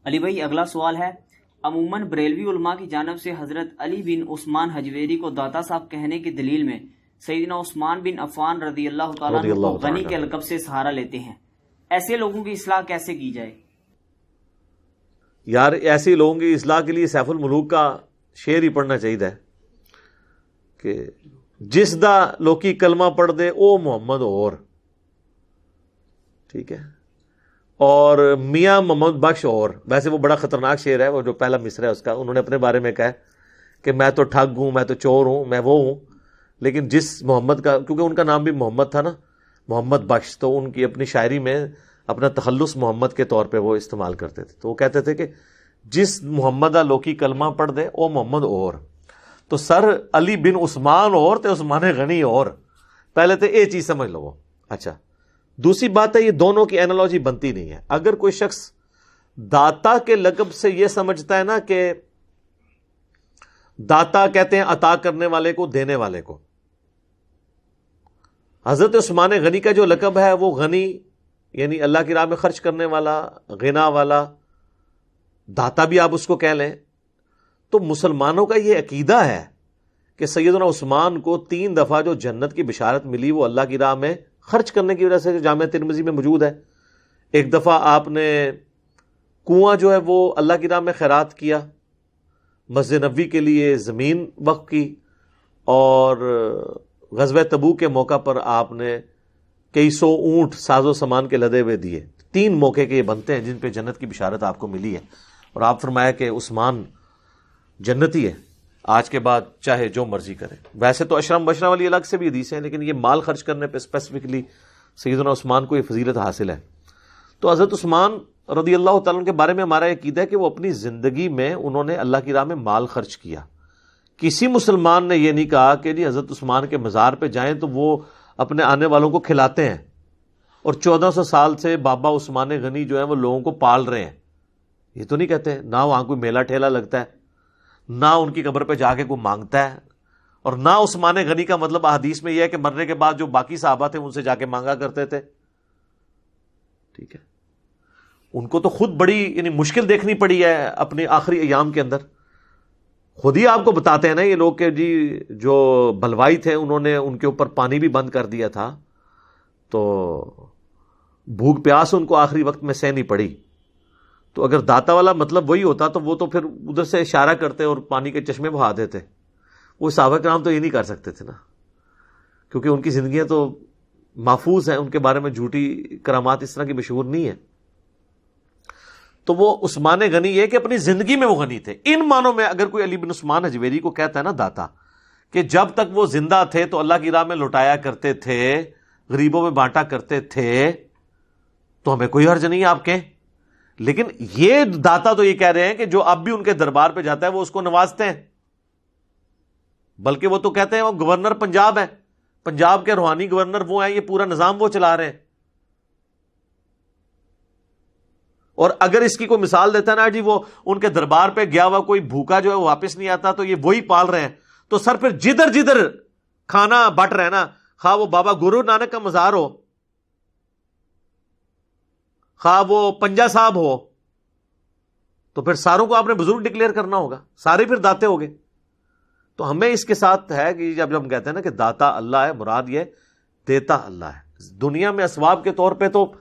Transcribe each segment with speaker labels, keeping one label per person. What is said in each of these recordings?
Speaker 1: علی بھائی اگلا سوال ہے، عموماً بریلوی علماء کی جانب سے حضرت علی بن عثمان حجویری کو داتا صاحب کہنے کی دلیل میں سیدنا عثمان بن عفان رضی اللہ تعالیٰ عنہ کو غنی کے لقب سے سہارا لیتے ہیں، ایسے لوگوں کی اصلاح کیسے کی جائے؟
Speaker 2: یار ایسے لوگوں کی اصلاح کے لیے سیف الملوک کا شعر ہی پڑھنا چاہیے کہ جس دا لوکی کلمہ پڑھ دے او محمد اور، ٹھیک ہے، اور میاں محمد بخش اور، ویسے وہ بڑا خطرناک شعر ہے، وہ جو پہلا مصرع ہے اس کا، انہوں نے اپنے بارے میں کہا ہے کہ میں تو ٹھگ ہوں، میں تو چور ہوں، میں وہ ہوں، لیکن جس محمد کا، کیونکہ ان کا نام بھی محمد تھا نا، محمد بخش، تو ان کی اپنی شاعری میں اپنا تخلص محمد کے طور پہ وہ استعمال کرتے تھے، تو وہ کہتے تھے کہ جس محمد لوکی کلمہ پڑھ دے او محمد اور، تو سر علی بن عثمان اور تے عثمان غنی اور، پہلے تو یہ چیز سمجھ لو۔ اچھا، دوسری بات ہے یہ دونوں کی اینالوجی بنتی نہیں ہے۔ اگر کوئی شخص داتا کے لقب سے یہ سمجھتا ہے نا کہ داتا کہتے ہیں عطا کرنے والے کو، دینے والے کو، حضرت عثمان غنی کا جو لقب ہے وہ غنی یعنی اللہ کی راہ میں خرچ کرنے والا، غنا والا، داتا بھی آپ اس کو کہہ لیں، تو مسلمانوں کا یہ عقیدہ ہے کہ سیدنا عثمان کو 3 دفعہ جو جنت کی بشارت ملی وہ اللہ کی راہ میں خرچ کرنے کی وجہ سے، جامعہ ترمذی میں موجود ہے۔ ایک دفعہ آپ نے کنواں جو ہے وہ اللہ کی راہ میں خیرات کیا، مسجد نبوی کے لیے زمین وقف کی، اور غزوہ تبوک کے موقع پر آپ نے کئی سو اونٹ ساز و سامان کے لدے ہوئے دیے۔ 3 موقع کے یہ بنتے ہیں جن پہ جنت کی بشارت آپ کو ملی ہے، اور آپ فرمایا کہ عثمان جنتی ہے، آج کے بعد چاہے جو مرضی کرے۔ ویسے تو اشرم بشرا والی الگ سے بھی حدیث ہیں، لیکن یہ مال خرچ کرنے پہ اسپیسیفکلی سیدنا عثمان کو یہ فضیلت حاصل ہے۔ تو حضرت عثمان رضی اللہ تعالیٰ عنہ کے بارے میں ہمارا یہ عقیدہ ہے کہ وہ اپنی زندگی میں انہوں نے اللہ کی راہ میں مال خرچ کیا۔ کسی مسلمان نے یہ نہیں کہا کہ جی حضرت عثمان کے مزار پہ جائیں تو وہ اپنے آنے والوں کو کھلاتے ہیں، اور 1400 سال سے بابا عثمان غنی جو ہیں وہ لوگوں کو پال رہے ہیں، یہ تو نہیں کہتے۔ نہ وہاں کوئی میلہ ٹھیلا لگتا ہے، نہ ان کی قبر پہ جا کے کوئی مانگتا ہے، اور نہ عثمان غنی کا مطلب حدیث میں یہ ہے کہ مرنے کے بعد جو باقی صحابہ تھے ان سے جا کے مانگا کرتے تھے، ٹھیک ہے۔ ان کو تو خود بڑی یعنی مشکل دیکھنی پڑی ہے اپنے آخری ایام کے اندر، خود ہی آپ کو بتاتے ہیں نا یہ لوگ کہ جی جو بلوائی تھے انہوں نے ان کے اوپر پانی بھی بند کر دیا تھا، تو بھوک پیاس ان کو آخری وقت میں سہنی پڑی۔ تو اگر داتا والا مطلب وہی ہوتا تو وہ تو پھر ادھر سے اشارہ کرتے اور پانی کے چشمے بہا دیتے، وہ صحابہ کرام تو یہ نہیں کر سکتے تھے نا، کیونکہ ان کی زندگیاں تو محفوظ ہیں، ان کے بارے میں جھوٹی کرامات اس طرح کی مشہور نہیں ہے۔ تو وہ عثمان غنی یہ کہ اپنی زندگی میں وہ غنی تھے۔ ان معنوں میں اگر کوئی علی بن عثمان حجویری کو کہتا ہے نا داتا، کہ جب تک وہ زندہ تھے تو اللہ کی راہ میں لوٹایا کرتے تھے، غریبوں میں بانٹا کرتے تھے، تو ہمیں کوئی حرج نہیں آپ کہیں، لیکن یہ داتا تو یہ کہہ رہے ہیں کہ جو اب بھی ان کے دربار پہ جاتا ہے وہ اس کو نوازتے ہیں، بلکہ وہ تو کہتے ہیں وہ گورنر پنجاب ہے، پنجاب کے روحانی گورنر وہ ہیں، یہ پورا نظام وہ چلا رہے ہیں۔ اور اگر اس کی کوئی مثال دیتا ہے نا جی وہ ان کے دربار پہ گیا ہوا کوئی بھوکا جو ہے وہ واپس نہیں آتا تو یہ وہی پال رہے ہیں، تو سر پھر جدھر جدھر کھانا بٹ رہے ہیں نا، خواہ وہ بابا گرو نانک کا مزار ہو، خواہ وہ پنجا صاحب ہو، تو پھر ساروں کو آپ نے بزرگ ڈکلیئر کرنا ہوگا، سارے پھر داتے ہو گئے۔ تو ہمیں اس کے ساتھ ہے کہ جب ہم کہتے ہیں نا کہ داتا اللہ ہے، مراد یہ دیتا اللہ ہے۔ دنیا میں اسباب کے طور پہ تو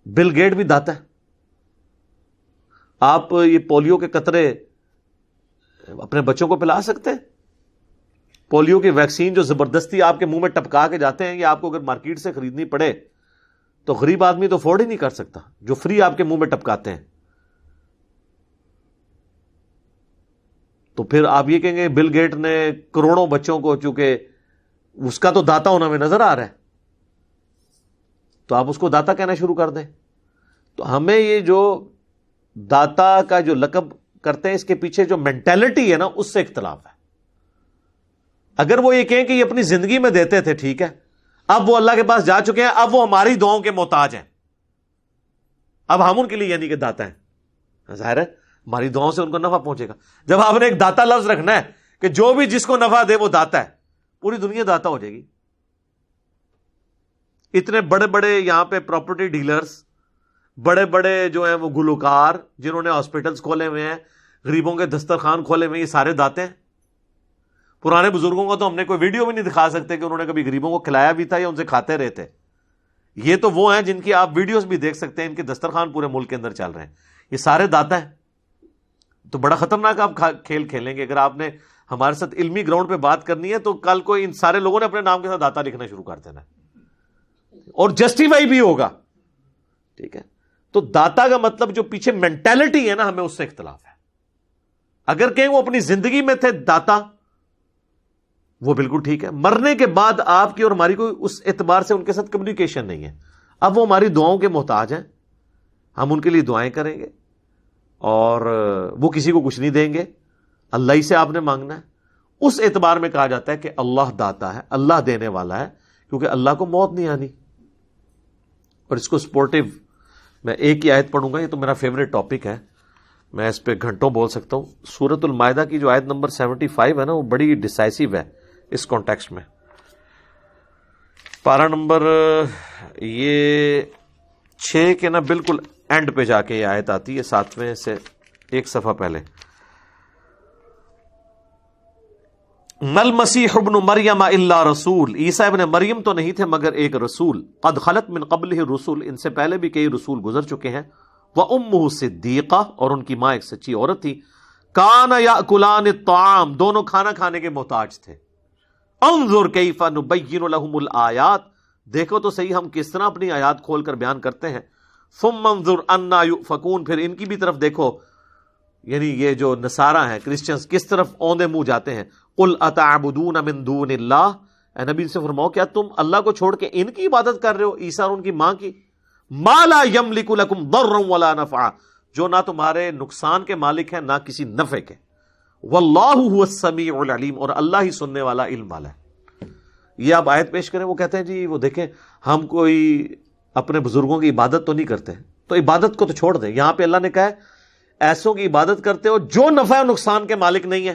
Speaker 2: بل گیٹ بھی داتا ہے۔ آپ یہ پولیو کے قطرے اپنے بچوں کو پلا سکتے ہیں؟ پولیو کی ویکسین جو زبردستی آپ کے منہ میں ٹپکا کے جاتے ہیں، یہ آپ کو اگر مارکیٹ سے خریدنی پڑے تو غریب آدمی تو افورڈ ہی نہیں کر سکتا، جو فری آپ کے منہ میں ٹپکاتے ہیں۔ تو پھر آپ یہ کہیں گے بل گیٹ نے کروڑوں بچوں کو، چونکہ اس کا تو داتا ہونا میں نظر آ رہا ہے، تو آپ اس کو داتا کہنا شروع کر دیں۔ تو ہمیں یہ جو داتا کا جو لقب کرتے ہیں اس کے پیچھے جو مینٹالٹی ہے نا اس سے اختلاف ہے۔ اگر وہ یہ کہیں کہ یہ اپنی زندگی میں دیتے تھے، ٹھیک ہے، اب وہ اللہ کے پاس جا چکے ہیں، اب وہ ہماری دعاؤں کے محتاج ہیں، اب ہم ان کے لیے یعنی کہ داتا ہیں، ظاہر ہے ہماری دعاؤں سے ان کو نفع پہنچے گا۔ جب آپ نے ایک داتا لفظ رکھنا ہے کہ جو بھی جس کو نفع دے وہ داتا ہے، پوری دنیا داتا ہو جائے گی۔ اتنے بڑے بڑے یہاں پہ پراپرٹی ڈیلرز بڑے بڑے جو ہیں وہ گلوکار جنہوں نے ہاسپٹلز کھولے ہوئے ہیں، غریبوں کے دسترخوان کھولے ہوئے ہیں، یہ سارے داتے ہیں؟ پرانے بزرگوں کو تو ہم نے کوئی ویڈیو بھی نہیں دکھا سکتے کہ انہوں نے کبھی غریبوں کو کھلایا بھی تھا یا ان سے کھاتے رہے تھے. یہ تو وہ ہیں جن کی آپ ویڈیوز بھی دیکھ سکتے ہیں، ان کے دسترخوان پورے ملک کے اندر چل رہے ہیں، یہ سارے داتا ہیں. تو بڑا خطرناک آپ کھیل کھیلیں گے. اگر آپ نے ہمارے ساتھ علمی گراؤنڈ پہ بات کرنی ہے تو کل کو ان سارے لوگوں نے اپنے نام کے ساتھ داتا لکھنا شروع کر دینا اور جسٹیفائی بھی ہوگا. ٹھیک ہے، تو داتا کا مطلب جو پیچھے مینٹالٹی ہے نا، ہمیں اس سے اختلاف ہے. اگر کہیں وہ اپنی زندگی میں تھے داتا، وہ بالکل ٹھیک ہے. مرنے کے بعد آپ کی اور ہماری کوئی اس اعتبار سے ان کے ساتھ کمیونیکیشن نہیں ہے. اب وہ ہماری دعاؤں کے محتاج ہیں، ہم ان کے لیے دعائیں کریں گے اور وہ کسی کو کچھ نہیں دیں گے، اللہ ہی سے آپ نے مانگنا ہے. اس اعتبار میں کہا جاتا ہے کہ اللہ داتا ہے، اللہ دینے والا ہے، کیونکہ اللہ کو موت نہیں آنی. اور اس کو سپورٹیو میں ایک ہی آیت پڑھوں گا، یہ تو میرا فیوریٹ ٹاپک ہے، میں اس پہ گھنٹوں بول سکتا ہوں. سورۃ المائدہ کی جو آیت نمبر 75 ہے نا، وہ بڑی ڈیسائسو ہے اس کانٹیکسٹ میں. پارہ نمبر یہ 6 کے نا بالکل اینڈ پہ جا کے یہ آیت آتی ہے، 7ویں سے ایک صفحہ پہلے. مل مسیح ابن مریم الا رسول، عیسیٰ ابن مریم تو نہیں تھے مگر ایک رسول. قد خلت من قبلہ الرسل، ان سے پہلے بھی کئی رسول گزر چکے ہیں. وامہ صدیقہ، اور ان کی ماں ایک سچی عورت تھی. کان یاکلان الطعام، دونوں کھانا کھانے کے محتاج تھے. انظر کیف نبین لهم الآیات، دیکھو تو صحیح ہم کس طرح اپنی آیات کھول کر بیان کرتے ہیں. ثم انظر انا یؤفکون، پھر ان کی بھی طرف دیکھو، یعنی یہ جو نصارہ ہیں، کرسچنز، کس طرف اوندے منہ جاتے ہیں. قل اتعبدون من دون اللہ، اے نبی سے فرماؤ کیا تم اللہ کو چھوڑ کے ان کی عبادت کر رہے ہو، عیسیٰ اور ان کی ماں کی. ما لا یملک لکم ضرا ولا نفعا، جو نہ تمہارے نقصان کے مالک ہیں نہ کسی نفع کے. واللہ هو السمیع العلیم، اور اللہ ہی سننے والا، علم والا ہے. یہ آپ آیت پیش کریں، وہ کہتے ہیں جی وہ دیکھیں ہم کوئی اپنے بزرگوں کی عبادت تو نہیں کرتے، تو عبادت کو تو چھوڑ دیں. یہاں پہ اللہ نے کہا ہے ایسوں کی عبادت کرتے ہو جو نفع و نقصان کے مالک نہیں ہے.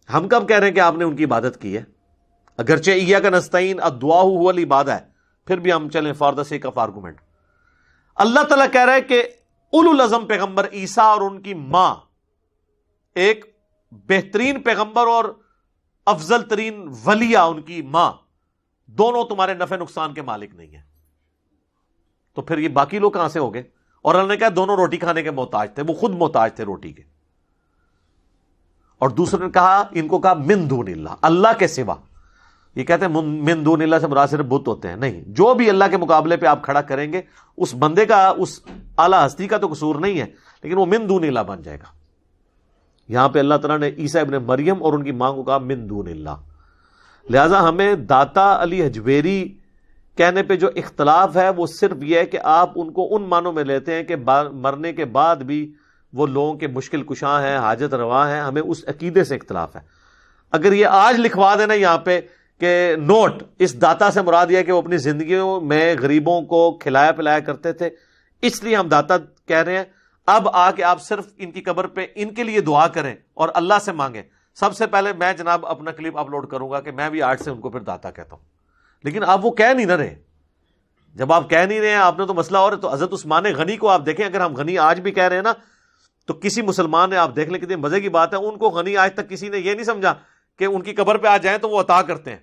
Speaker 2: ہم کب کہہ رہے ہیں کہ آپ نے ان کی عبادت کی ہے؟ اگرچہ ایاک نستعین الدعاء هو العبادہ ہے، پھر بھی ہم چلیں for the sake of argument. اللہ تعالیٰ کہہ رہا ہے کہ اولو العزم پیغمبر عیسیٰ اور ان کی ماں ایک بہترین پیغمبر اور افضل ترین ولیہ، ان کی ماں، دونوں تمہارے نفع نقصان کے مالک نہیں ہیں. تو پھر یہ باقی لوگ کہاں سے ہو گئے؟ اور اللہ نے کہا دونوں روٹی کھانے کے محتاج تھے، وہ خود محتاج تھے روٹی کے. اور دوسرے نے کہا، ان کو کہا من دون اللہ، اللہ کے سوا. یہ کہتے ہیں من دون اللہ سے مراد صرف بت ہوتے ہیں، نہیں، جو بھی اللہ کے مقابلے پہ آپ کھڑا کریں گے اس بندے کا، اس اعلیٰ ہستی کا تو قصور نہیں ہے، لیکن وہ من دون اللہ بن جائے گا. یہاں پہ اللہ تعالیٰ نے عیسیٰ ابن مریم اور ان کی ماں کو کہا من دون اللہ. لہٰذا ہمیں داتا علی حجویری کہنے پہ جو اختلاف ہے وہ صرف یہ ہے کہ آپ ان کو ان معنوں میں لیتے ہیں کہ مرنے کے بعد بھی وہ لوگوں کے مشکل کشاں ہیں، حاجت روا ہیں. ہمیں اس عقیدے سے اختلاف ہے. اگر یہ آج لکھوا دینا یہاں پہ کہ نوٹ، اس داتا سے مراد یہ ہے کہ وہ اپنی زندگیوں میں غریبوں کو کھلایا پلایا کرتے تھے، اس لیے ہم داتا کہہ رہے ہیں. اب آ کے آپ صرف ان کی قبر پہ ان کے لیے دعا کریں اور اللہ سے مانگیں. سب سے پہلے میں جناب اپنا کلپ اپلوڈ کروں گا کہ میں بھی آج سے ان کو پھر داتا کہتا ہوں. لیکن آپ وہ کہہ نہیں نہ رہے. جب آپ کہہ نہیں رہے ہیں، آپ نے تو مسئلہ اور ہے. تو حضرت عثمان غنی کو آپ دیکھیں، اگر ہم غنی آج بھی کہہ رہے ہیں نا، تو کسی مسلمان نے، آپ دیکھ لیں کتنی مزے کی بات ہے، ان کو غنی آج تک کسی نے یہ نہیں سمجھا کہ ان کی قبر پہ آ جائیں تو وہ عطا کرتے ہیں.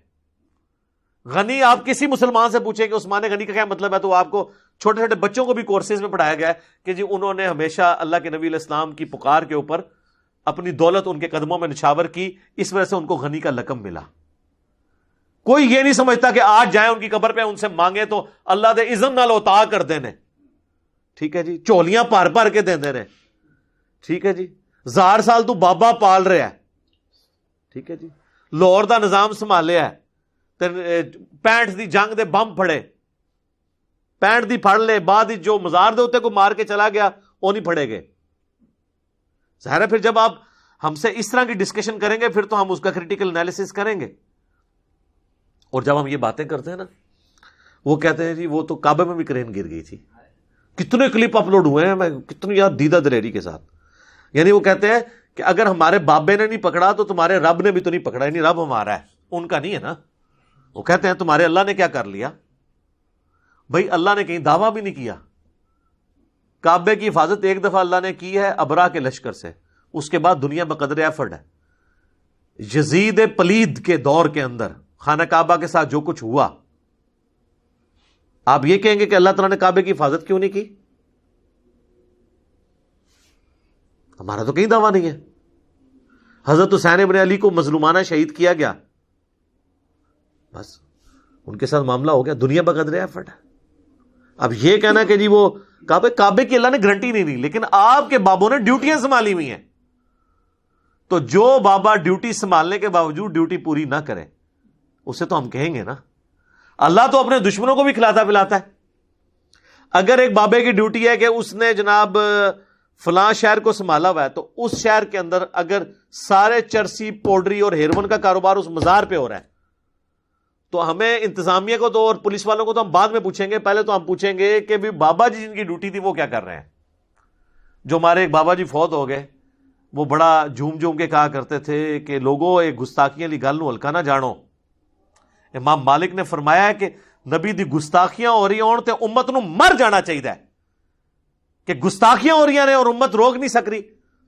Speaker 2: غنی آپ کسی مسلمان سے پوچھیں کہ عثمان غنی کا کیا مطلب ہے، تو آپ کو چھوٹے چھوٹے بچوں کو بھی کورسز میں پڑھایا گیا ہے کہ جی انہوں نے ہمیشہ اللہ کے نبی علیہ السلام کی پکار کے اوپر اپنی دولت ان کے قدموں میں نچھاور کی، اس وجہ سے ان کو غنی کا لقب ملا. کوئی یہ نہیں سمجھتا کہ آج جائیں ان کی قبر پہ ان سے مانگے تو اللہ دے اذن نال عطا کر دینے. ٹھیک ہے جی، چولیاں پار پار کے دے دے رہے. ٹھیک ہے جی، 1000 سال تو بابا پال رہا ہے. ٹھیک ہے جی، لاہور دا نظام سنبھالیا ہے. 65 دی جنگ دے بم پھڑے، 65 دی پھڑ لے، بعد جو مزار دے ہوتے کو مار کے چلا گیا وہ نہیں پھڑے گئے. ظاہر ہے پھر جب آپ ہم سے اس طرح کی ڈسکشن کریں گے پھر تو ہم اس کا کریٹیکل انالیسس کریں گے. اور جب ہم یہ باتیں کرتے ہیں نا، وہ کہتے ہیں جی وہ تو کعبے میں بھی کرین گر گئی تھی. کتنے کلپ اپلوڈ ہوئے ہیں، میں کتنی یار دیدہ دلیری کے ساتھ. یعنی وہ کہتے ہیں کہ اگر ہمارے بابے نے نہیں پکڑا تو تمہارے رب نے بھی تو نہیں پکڑا. یعنی رب ہمارا ہے، ان کا نہیں ہے نا. وہ کہتے ہیں تمہارے اللہ نے کیا کر لیا. بھائی اللہ نے کہیں دعویٰ بھی نہیں کیا. کعبے کی حفاظت ایک دفعہ اللہ نے کی ہے ابرا کے لشکر سے, اس کے بعد دنیا بقدر ایفرٹ ہے. یزید پلید کے دور کے اندر خانہ کعبہ کے ساتھ جو کچھ ہوا, آپ یہ کہیں گے کہ اللہ تعالیٰ نے کعبے کی حفاظت کیوں نہیں کی؟ ہمارا تو کہیں دعویٰ نہیں ہے. حضرت حسین ابن علی کو مظلومانہ شہید کیا گیا, بس ان کے ساتھ معاملہ ہو گیا, دنیا بقدر ایفرٹ ہے. اب یہ کہنا کہ جی وہ کعبے کی اللہ نے گارنٹی نہیں دی, لیکن آپ کے بابوں نے ڈیوٹیاں سنبھالی ہوئی ہیں, تو جو بابا ڈیوٹی سنبھالنے کے باوجود ڈیوٹی پوری نہ کرے اسے تو ہم کہیں گے نا. اللہ تو اپنے دشمنوں کو بھی کھلاتا پلاتا ہے. اگر ایک بابے کی ڈیوٹی ہے کہ اس نے جناب فلاں شہر کو سنبھالا ہوا ہے, تو اس شہر کے اندر اگر سارے چرسی, پاؤڈری اور ہیروئن کا کاروبار اس مزار پہ ہو رہا ہے, تو ہمیں انتظامیہ کو تو اور پولیس والوں کو تو ہم بعد میں پوچھیں گے, پہلے تو ہم پوچھیں گے کہ بھی بابا جی جن کی ڈیوٹی تھی وہ کیا کر رہے ہیں. جو ہمارے ایک بابا جی فوت ہو گئے, وہ بڑا جھوم جھوم کے کہا کرتے تھے کہ لوگوں ایک گستاخیاں لی گل نو ہلکا نہ جانو. امام مالک نے فرمایا ہے کہ نبی دی گستاخیاں ہو رہی ہون تے امت نو مر جانا چاہیے, کہ گستاخیاں ہو رہی ہیں اور امت روک نہیں سک رہی.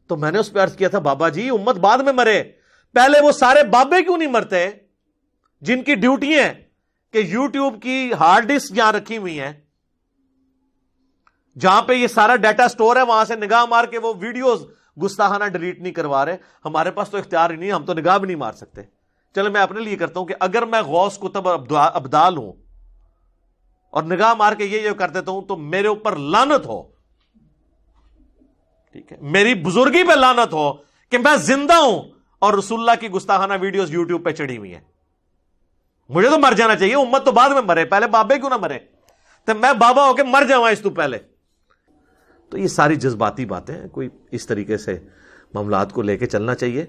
Speaker 2: تو میں نے اس پہ عرض کیا تھا, بابا جی امت بعد میں مرے, پہلے وہ سارے بابے کیوں نہیں مرتے جن کی ڈیوٹی ہے کہ یوٹیوب کی ہارڈ ڈسک یہاں رکھی ہوئی ہیں, جہاں پہ یہ سارا ڈیٹا سٹور ہے, وہاں سے نگاہ مار کے وہ ویڈیوز گستاخانہ ڈیلیٹ نہیں کروا رہے. ہمارے پاس تو اختیار ہی نہیں, ہم تو نگاہ بھی نہیں مار سکتے. چلو میں اپنے لیے کرتا ہوں کہ اگر میں غوث کتب ابدال ہوں اور نگاہ مار کے یہ کر دیتا ہوں تو میرے اوپر لعنت ہو, ٹھیک ہے, میری بزرگی پہ لعنت ہو کہ میں زندہ ہوں اور رسول اللہ کی گستاخانہ ویڈیوز یوٹیوب پہ چڑھی ہوئی ہیں. مجھے تو مر جانا چاہیے, امت تو بعد میں مرے, پہلے بابے کیوں نہ مرے, تو میں بابا ہو کے مر جاؤں اس تو پہلے. تو یہ ساری جذباتی باتیں ہیں, کوئی اس طریقے سے معاملات کو لے کے چلنا چاہیے.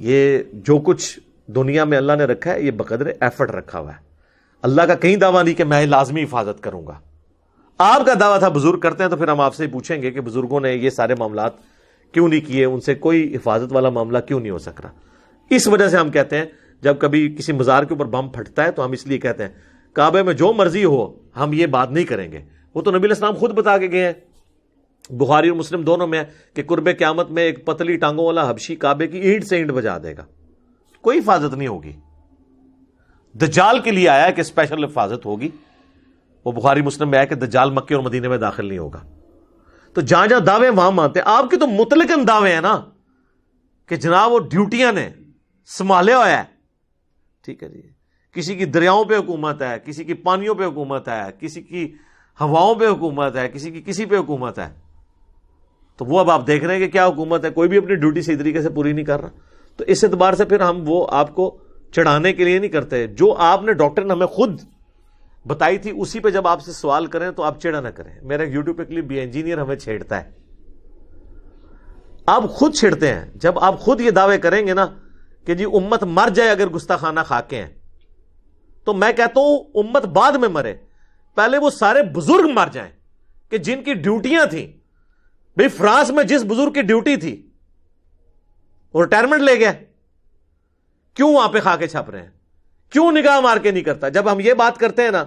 Speaker 2: یہ جو کچھ دنیا میں اللہ نے رکھا ہے یہ بقدر ایفرٹ رکھا ہوا ہے. اللہ کا کہیں دعویٰ نہیں کہ میں لازمی حفاظت کروں گا. آپ کا دعویٰ تھا بزرگ کرتے ہیں, تو پھر ہم آپ سے پوچھیں گے کہ بزرگوں نے یہ سارے معاملات کیوں نہیں کیے, ان سے کوئی حفاظت والا معاملہ کیوں نہیں ہو سک رہا. اس وجہ سے ہم کہتے ہیں جب کبھی کسی مزار کے اوپر بم پھٹتا ہے تو ہم اس لیے کہتے ہیں کعبے میں جو مرضی ہو ہم یہ بات نہیں کریں گے. وہ تو نبی علیہ السلام خود بتا کے گئے ہیں, بخاری اور مسلم دونوں میں, کہ قرب قیامت میں ایک پتلی ٹانگوں والا حبشی کعبے کی اینٹ سے اینٹ بجا دے گا, کوئی حفاظت نہیں ہوگی. دجال کے لیے آیا کہ اسپیشل حفاظت ہوگی, وہ بخاری مسلم میں آیا کہ دجال مکے اور مدینے میں داخل نہیں ہوگا. تو جہاں جہاں دعوے وہاں مانتے ہیں. آپ کے تو مطلقاً دعوے ہیں نا کہ جناب وہ ڈیوٹیاں نے سنبھالے ہوا ہے, ٹھیک ہے جی. کسی کی دریاؤں پہ حکومت ہے, کسی کی پانیوں پہ حکومت ہے, کسی کی ہواؤں پہ حکومت ہے, کسی کی کسی پہ حکومت ہے. تو وہ اب آپ دیکھ رہے ہیں کہ کیا حکومت ہے, کوئی بھی اپنی ڈیوٹی صحیح طریقے سے پوری نہیں کر رہا. تو اس اعتبار سے پھر ہم وہ آپ کو چڑھانے کے لیے نہیں کرتے, جو آپ نے ڈاکٹر نے ہمیں خود بتائی تھی اسی پہ جب آپ سے سوال کریں تو آپ چڑھا نہ کریں. میرا یوٹیوب پہ کلپ بھی انجینئر ہمیں چھیڑتا ہے, آپ خود چھیڑتے ہیں. جب آپ خود یہ دعوے کریں گے نا کہ جی امت مر جائے اگر گستاخانہ کھا کے ہیں, تو میں کہتا ہوں امت بعد میں مرے, پہلے وہ سارے بزرگ مر جائیں کہ جن کی ڈیوٹیاں تھیں. بھئی فرانس میں جس بزرگ کی ڈیوٹی تھی وہ ریٹائرمنٹ لے گیا, کیوں وہاں پہ کھا کے چھپ رہے ہیں, کیوں نگاہ مار کے نہیں کرتا. جب ہم یہ بات کرتے ہیں نا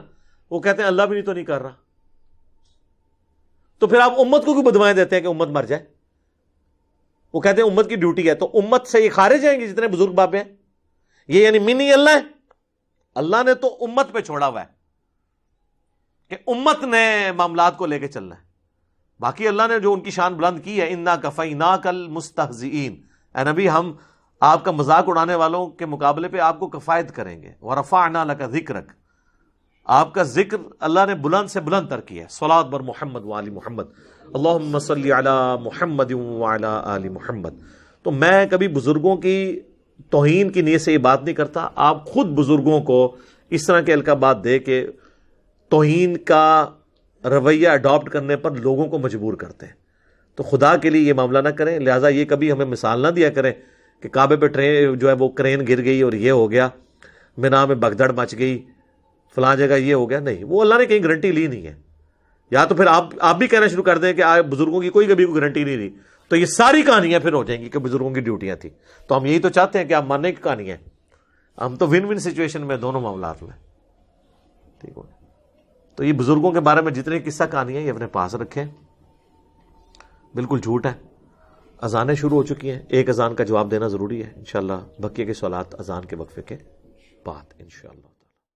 Speaker 2: وہ کہتے ہیں اللہ بھی نہیں تو نہیں کر رہا. تو پھر آپ امت کو کیوں بدوائیں دیتے ہیں کہ امت مر جائے. وہ کہتے ہیں امت کی ڈیوٹی ہے, تو امت سے یہ خارج جائیں گے جتنے بزرگ بابے ہیں. یہ یعنی منی اللہ ہے. اللہ نے تو امت پہ چھوڑا ہوا ہے کہ امت نے معاملات کو لے کے چلنا ہے. باقی اللہ نے جو ان کی شان بلند کی ہے, انا کفیناک المستہزئین, اے نبی ہم آپ کا مذاق اڑانے والوں کے مقابلے پہ آپ کو کفایت کریں گے. ورفعنا لک ذکرک, آپ کا ذکر اللہ نے بلند سے بلند تر کیا ہے. صلاۃ بر محمد وآل محمد, اللہم صلی علی محمد وعلی آل محمد. تو میں کبھی بزرگوں کی توہین کی نیت سے یہ بات نہیں کرتا. آپ خود بزرگوں کو اس طرح کے القابات دے کے توہین کا رویہ اڈاپٹ کرنے پر لوگوں کو مجبور کرتے ہیں. تو خدا کے لیے یہ معاملہ نہ کریں. لہٰذا یہ کبھی ہمیں مثال نہ دیا کریں کہ کعبے پہ ٹرین جو ہے وہ کرین گر گئی اور یہ ہو گیا, مینا میں بگدڑ مچ گئی, فلاں جگہ یہ ہو گیا. نہیں, وہ اللہ نے کہیں گارنٹی لی نہیں ہے. یا تو پھر آپ بھی کہنا شروع کر دیں کہ بزرگوں کی کوئی کبھی کوئی گارنٹی نہیں لی, تو یہ ساری کہانیاں پھر ہو جائیں گی کہ بزرگوں کی ڈیوٹیاں تھیں. تو ہم یہی تو چاہتے ہیں کہ آپ ماننے کی کہانی ہے. ہم تو ون ون سچویشن میں دونوں معاملات میں. ٹھیک ہو تو یہ بزرگوں کے بارے میں جتنے قصہ کہانیاں یہ اپنے پاس رکھیں، بالکل جھوٹ ہے۔ اذانیں شروع ہو چکی ہیں، ایک اذان کا جواب دینا ضروری ہے انشاءاللہ، بقیہ کے سوالات اذان کے وقفے کے بعد انشاءاللہ۔